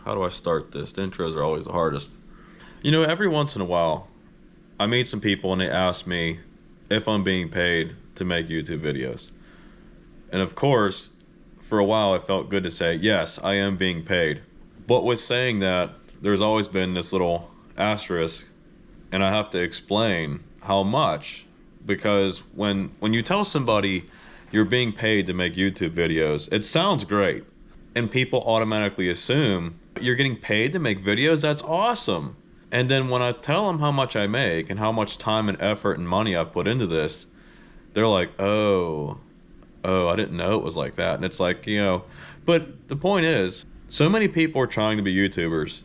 How do I start this? The intros are always the hardest. You know, every once in a while, I meet some people and they ask me if I'm being paid to make YouTube videos. And of course, for a while it felt good to say, yes, I am being paid. But with saying that, there's always been this little asterisk, and I have to explain how much. Because when you tell somebody you're being paid to make YouTube videos, it sounds great. And people automatically assume you're getting paid to make videos. That's awesome. And then when I tell them how much I make and how much time and effort and money I've put into this, they're like, oh, I didn't know it was like that. And it's like, but the point is, so many people are trying to be YouTubers,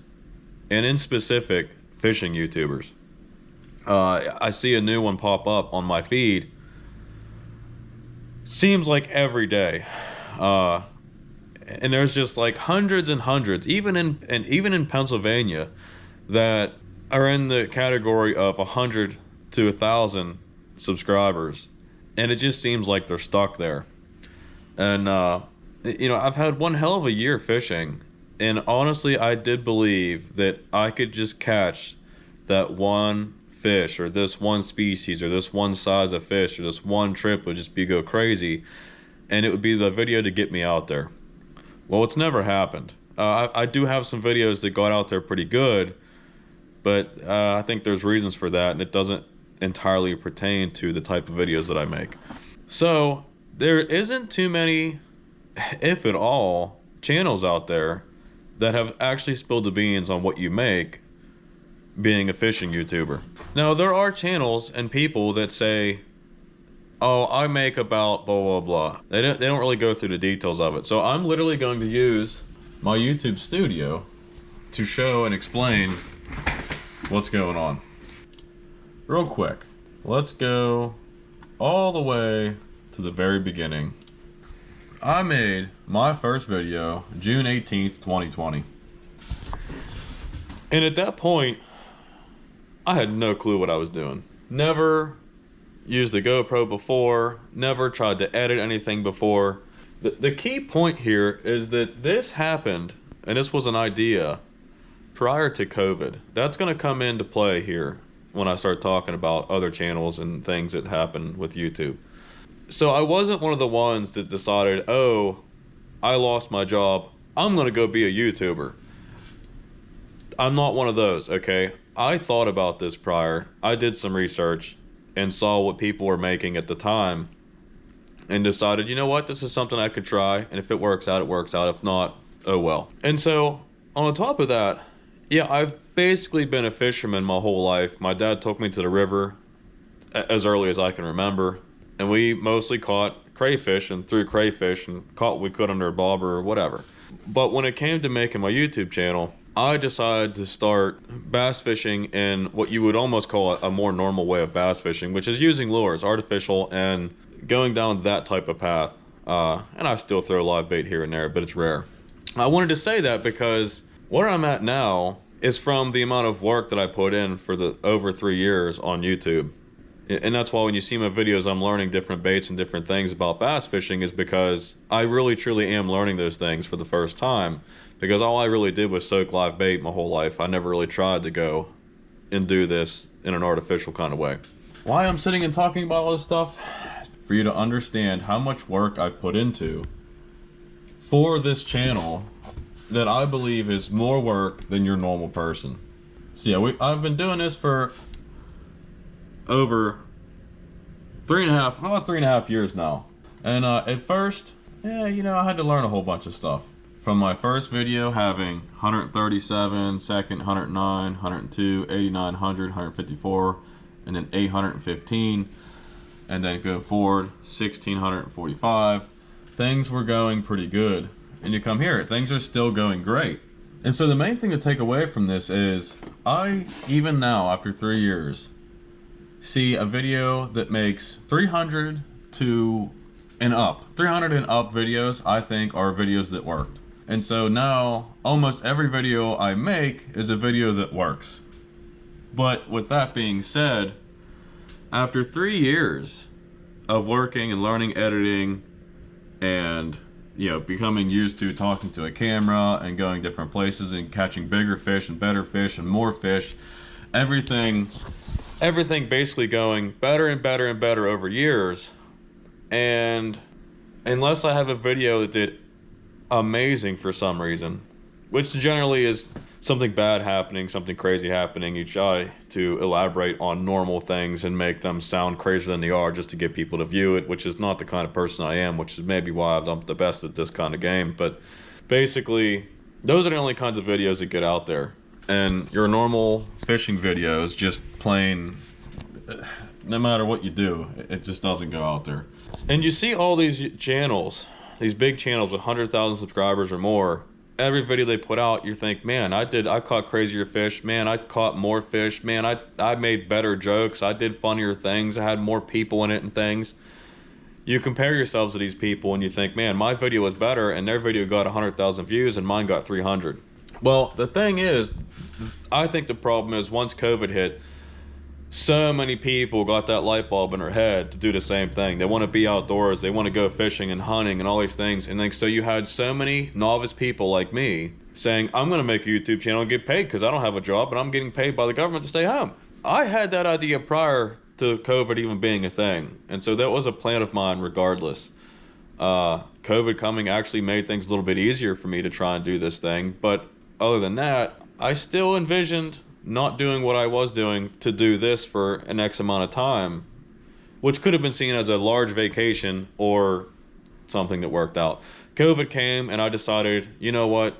and in specific, fishing YouTubers. I see a new one pop up on my feed. Seems like every day. And there's just like hundreds and hundreds, even in Pennsylvania, that are in the category of 100 to 1,000 subscribers, and it just seems like they're stuck there. And I've had one hell of a year fishing, and honestly, I did believe that I could just catch that one fish, or this one species, or this one size of fish, or this one trip would just go crazy, and it would be the video to get me out there. Well, it's never happened. I do have some videos that got out there pretty good, but I think there's reasons for that, and it doesn't entirely pertain to the type of videos that I make. So there isn't too many, if at all, channels out there that have actually spilled the beans on what you make being a fishing YouTuber. Now, there are channels and people that say, oh, I make about blah, blah, blah. They don't really go through the details of it. So I'm literally going to use my YouTube studio to show and explain what's going on. Real quick, let's go all the way to the very beginning. I made my first video June 18th, 2020. And at that point, I had no clue what I was doing. Never used a GoPro before, never tried to edit anything before. The key point here is that this happened, and this was an idea prior to COVID. That's gonna come into play here when I start talking about other channels and things that happen with YouTube. So I wasn't one of the ones that decided, oh, I lost my job, I'm gonna go be a YouTuber. I'm not one of those, okay? I thought about this prior. I did some research and saw what people were making at the time and decided, you know what, this is something I could try, and if it works out, it works out. If not, oh well. And so on top of that, yeah, I've basically been a fisherman my whole life. My dad took me to the river as early as I can remember, and we mostly caught crayfish and threw crayfish and caught what we could under a bobber or whatever. But when it came to making my YouTube channel, I decided to start bass fishing in what you would almost call a more normal way of bass fishing, which is using lures, artificial, and going down that type of path. And I still throw live bait here and there, but it's rare. I wanted to say that because where I'm at now is from the amount of work that I put in for the over 3 years on YouTube. And that's why when you see my videos, I'm learning different baits and different things about bass fishing, is because I really truly am learning those things for the first time. Because all I really did was soak live bait my whole life. I never really tried to go and do this in an artificial kind of way. Why I'm sitting and talking about all this stuff? For you to understand how much work I've put into for this channel that I believe is more work than your normal person. So yeah, I've been doing this for over 3.5 years now. And at first, yeah, I had to learn a whole bunch of stuff. From my first video having 137, second 109, 102, 89, 100, 154, and then 815, and then go forward 1645. Things were going pretty good. And you come here, things are still going great. And so the main thing to take away from this is, I, even now after 3 years, see a video that makes 300 and up videos, I think, are videos that worked. And so now almost every video I make is a video that works. But with that being said, after 3 years of working and learning editing and you know, becoming used to talking to a camera and going different places and catching bigger fish and better fish and more fish. Everything basically going better and better and better over years. And unless I have a video that did amazing for some reason, which generally is something bad happening, something crazy happening, you try to elaborate on normal things and make them sound crazier than they are just to get people to view it, which is not the kind of person I am, which is maybe why I'm the best at this kind of game. But basically, those are the only kinds of videos that get out there. And your normal fishing videos, just plain, no matter what you do, it just doesn't go out there. And you see all these channels, these big channels with 100,000 subscribers or more. Every video they put out, you think, man, I caught crazier fish. Man, I caught more fish. Man, I made better jokes. I did funnier things. I had more people in it and things. You compare yourselves to these people and you think, man, my video was better and their video got 100,000 views and mine got 300. Well, the thing is, I think the problem is once COVID hit, so many people got that light bulb in their head to do the same thing. They want to be outdoors. They want to go fishing and hunting and all these things. And like, so you had so many novice people like me saying, I'm going to make a YouTube channel and get paid because I don't have a job and I'm getting paid by the government to stay home. I had that idea prior to COVID even being a thing. And so that was a plan of mine regardless. COVID coming actually made things a little bit easier for me to try and do this thing. But other than that, I still envisioned not doing what I was doing to do this for an X amount of time, which could have been seen as a large vacation or something that worked out. COVID came and I decided, you know what?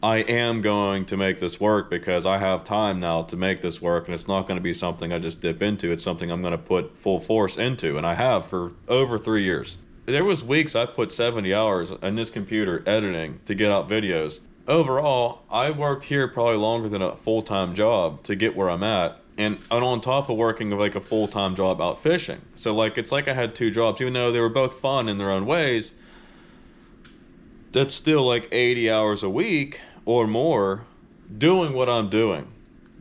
I am going to make this work because I have time now to make this work, and it's not going to be something I just dip into. It's something I'm going to put full force into, and I have for over 3 years. There was weeks I put 70 hours on this computer editing to get out videos. Overall, I worked here probably longer than a full-time job to get where I'm at. And on top of working like a full-time job out fishing. So like, it's like I had 2 jobs, even though they were both fun in their own ways. That's still like 80 hours a week or more doing what I'm doing.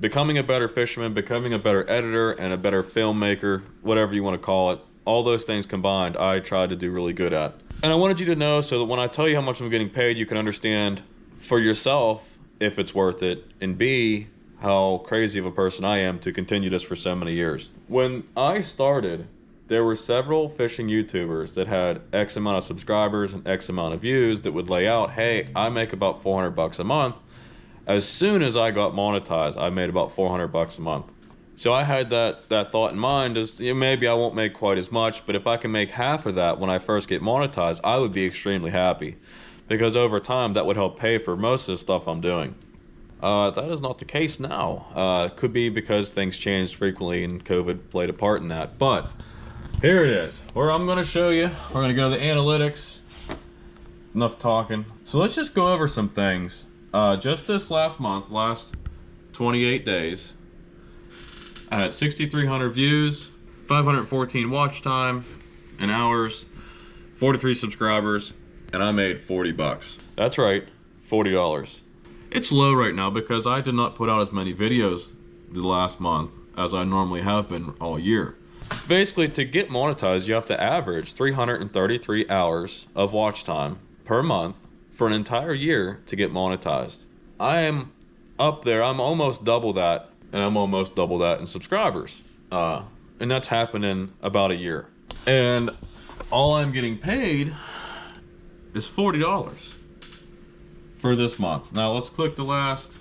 Becoming a better fisherman, becoming a better editor and a better filmmaker, whatever you want to call it. All those things combined, I tried to do really good at. And I wanted you to know so that when I tell you how much I'm getting paid, you can understand for yourself if it's worth it, and B, how crazy of a person I am to continue this for so many years. When I started, there were several fishing YouTubers that had X amount of subscribers and X amount of views that would lay out, hey, I make about $400 a month. As soon as I got monetized, I made about $400 a month. So I had that thought in mind as, you know, maybe I won't make quite as much, but if I can make half of that when I first get monetized, I would be extremely happy. Because over time, that would help pay for most of the stuff I'm doing. That is not the case now. Could be because things changed frequently and COVID played a part in that. But here it is, where I'm going to show you. We're going to go to the analytics. Enough talking. So let's just go over some things. Just this last month, last 28 days, I had 6,300 views, 514 watch time in hours, 43 subscribers, and I made $40. That's right, $40. It's low right now because I did not put out as many videos the last month as I normally have been all year. Basically, to get monetized, you have to average 333 hours of watch time per month for an entire year to get monetized. I am up there, I'm almost double that, and I'm almost double that in subscribers. And that's happened in about a year. And all I'm getting paid is $40 for this month. Now let's click the last,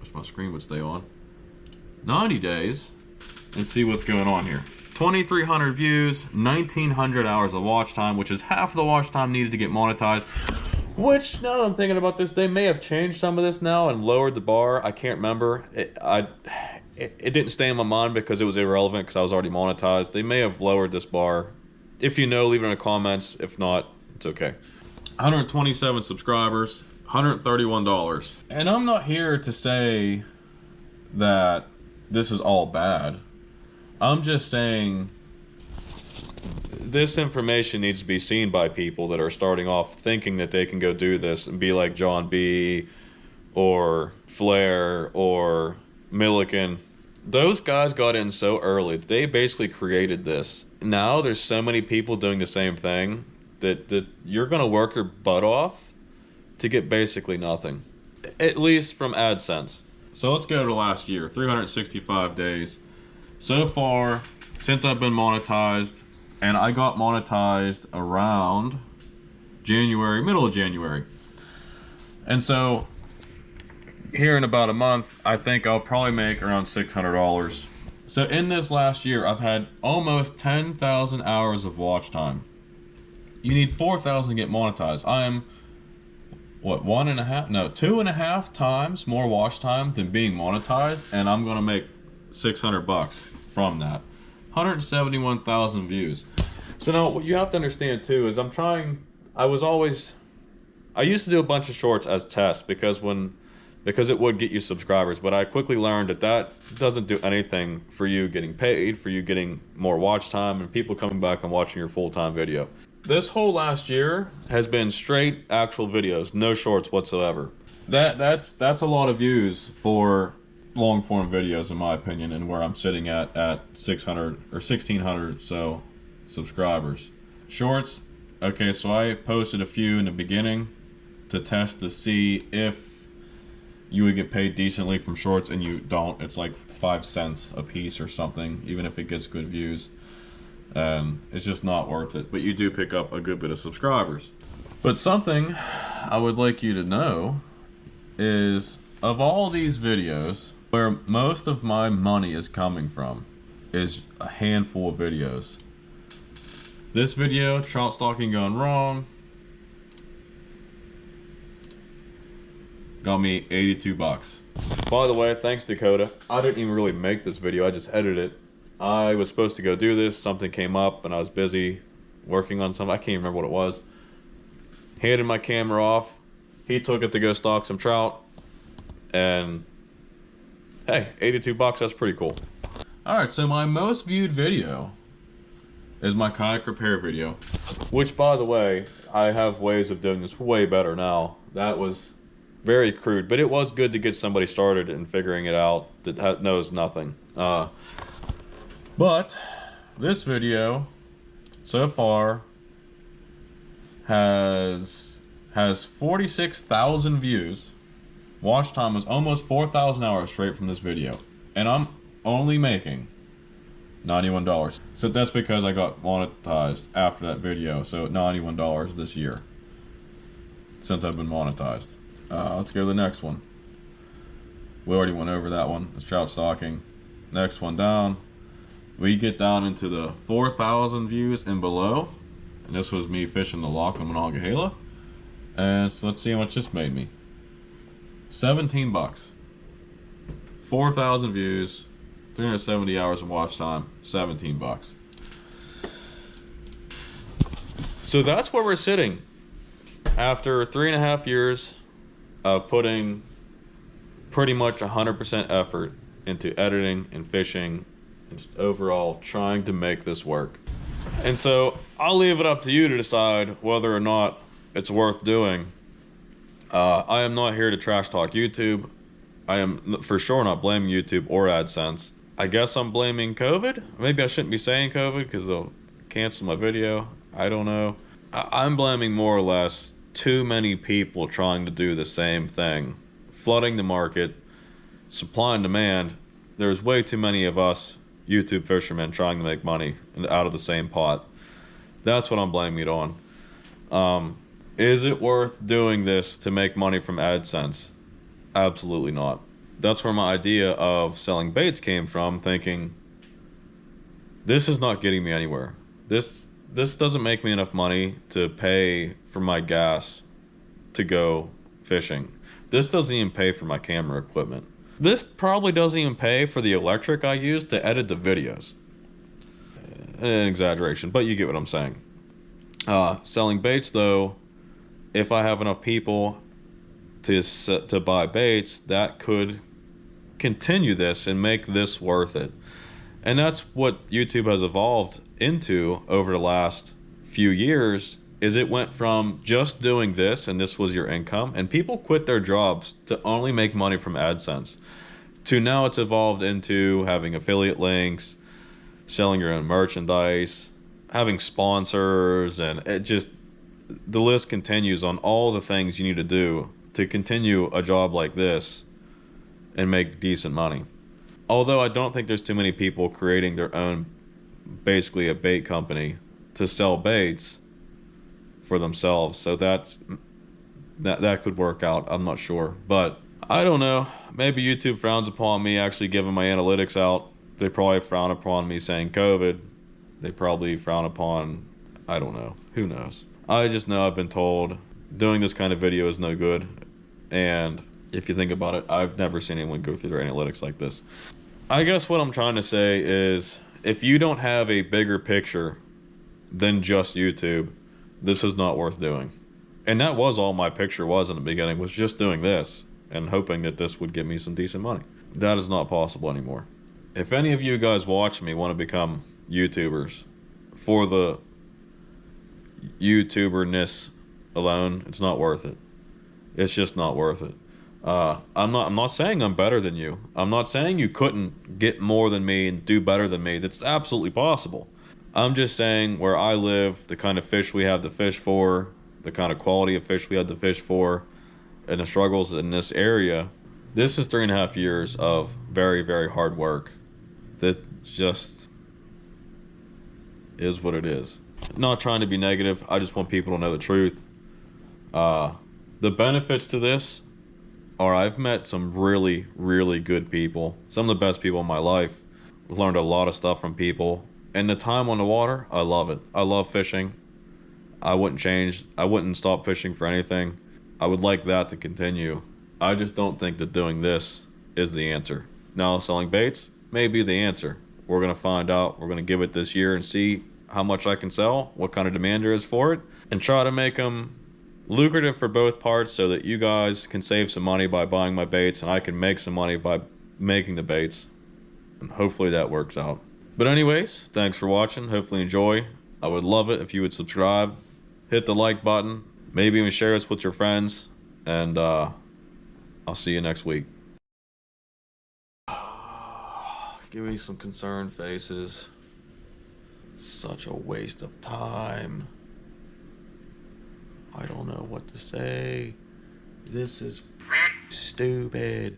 wish my screen would stay on, 90 days and see what's going on here. 2,300 views, 1,900 hours of watch time, which is half the watch time needed to get monetized. Which, now that I'm thinking about this, they may have changed some of this now and lowered the bar. I can't remember. It didn't stay in my mind because it was irrelevant because I was already monetized. They may have lowered this bar. If you know, leave it in the comments. If not, it's okay. 127 subscribers, $131. And I'm not here to say that this is all bad. I'm just saying this information needs to be seen by people that are starting off thinking that they can go do this and be like John B. or Flair or Milliken. Those guys got in so early. They basically created this. Now there's so many people doing the same thing that you're gonna work your butt off to get basically nothing, at least from AdSense. So let's go to last year, 365 days. So far, since I've been monetized, and I got monetized around January, middle of January. And so here in about a month, I think I'll probably make around $600. So in this last year, I've had almost 10,000 hours of watch time. You need 4,000 to get monetized. I am, what, 2.5 times more watch time than being monetized, and I'm gonna make $600 from that. 171,000 views. So now what you have to understand too is I used to do a bunch of shorts as tests because it would get you subscribers, but I quickly learned that doesn't do anything for you getting paid, for you getting more watch time, and people coming back and watching your full-time video. This whole last year has been straight actual videos, no shorts whatsoever. That's a lot of views for long-form videos in my opinion, and where I'm sitting at 600 or 1,600 so subscribers. Shorts, okay, so I posted a few in the beginning to test to see if you would get paid decently from shorts, and you don't. It's like 5 cents a piece or something, even if it gets good views. It's just not worth it, but you do pick up a good bit of subscribers. But something I would like you to know is, of all these videos, where most of my money is coming from is a handful of videos. This video, trout stalking gone wrong, got me $82. By the way, thanks Dakota. I didn't even really make this video, I just edited it. I was supposed to go do this, something came up and I was busy working on something, I can't even remember what it was. Handed my camera off, he took it to go stalk some trout, and hey, $82, that's pretty cool. Alright, so my most viewed video is my kayak repair video. Which, by the way, I have ways of doing this way better now. That was very crude, but it was good to get somebody started in figuring it out that knows nothing. But this video so far has 46,000 views. Watch time was almost 4,000 hours straight from this video, and I'm only making $91. So that's because I got monetized after that video, so $91 this year since I've been monetized. Let's go to the next one. We already went over that one. It's trout stalking. Next one down, we get down into the 4,000 views and below, and this was me fishing the lock on Monongahela. And so let's see how much this made me. $17. 4,000 views, 370 hours of watch time, $17. So that's where we're sitting after 3.5 years of putting pretty much 100% effort into editing and fishing and just overall trying to make this work. And so I'll leave it up to you to decide whether or not it's worth doing. I am not here to trash talk YouTube. I am for sure not blaming YouTube or AdSense. I guess I'm blaming COVID. Maybe I shouldn't be saying COVID because they'll cancel my video. I don't know. I'm blaming more or less too many people trying to do the same thing. Flooding the market, supply and demand. There's way too many of us YouTube fishermen trying to make money out of the same pot. That's what I'm blaming it on. Is it worth doing this to make money from AdSense? Absolutely not. That's where my idea of selling baits came from, thinking, this is not getting me anywhere. This doesn't make me enough money to pay for my gas to go fishing. This doesn't even pay for my camera equipment. This probably doesn't even pay for the electric I use to edit the videos. An exaggeration, but you get what I'm saying. Selling baits though, if I have enough people to buy baits, that could continue this and make this worth it. And that's what YouTube has evolved into over the last few years, is it went from just doing this and this was your income, and people quit their jobs to only make money from AdSense, to now it's evolved into having affiliate links, selling your own merchandise, having sponsors, and the list continues on all the things you need to do to continue a job like this and make decent money. Although I don't think there's too many people creating their own, basically a bait company to sell baits for themselves. So that could work out. I'm not sure, but I don't know. Maybe YouTube frowns upon me actually giving my analytics out. They probably frown upon me saying COVID. They probably frown upon, I don't know. Who knows? I just know I've been told doing this kind of video is no good. And if you think about it, I've never seen anyone go through their analytics like this. I guess what I'm trying to say is, if you don't have a bigger picture than just YouTube, this is not worth doing. And that was all my picture was in the beginning, was just doing this and hoping that this would get me some decent money. That is not possible anymore. If any of you guys watch me want to become YouTubers for the YouTuberness alone, it's not worth it. It's just not worth it. I'm not saying I'm better than you. I'm not saying you couldn't get more than me and do better than me. That's absolutely possible. I'm just saying where I live, the kind of fish we have to fish for, the kind of quality of fish we had to fish for, and the struggles in this area, this is 3.5 years of very, very hard work that just is what it is. Not trying to be negative. I just want people to know the truth. The benefits to this are I've met some really, really good people. Some of the best people in my life. Learned a lot of stuff from people. And the time on the water, I love it. I love fishing. I wouldn't stop fishing for anything. I would like that to continue. I just don't think that doing this is the answer. Now, selling baits may be the answer. We're going to find out. We're going to give it this year and see how much I can sell, what kind of demand there is for it, and try to make them lucrative for both parts so that you guys can save some money by buying my baits and I can make some money by making the baits. And hopefully that works out. But anyways, thanks for watching. Hopefully you enjoy. I would love it if you would subscribe, hit the like button, maybe even share this with your friends, and I'll see you next week. Give me some concerned faces. Such a waste of time. I don't know what to say. This is stupid.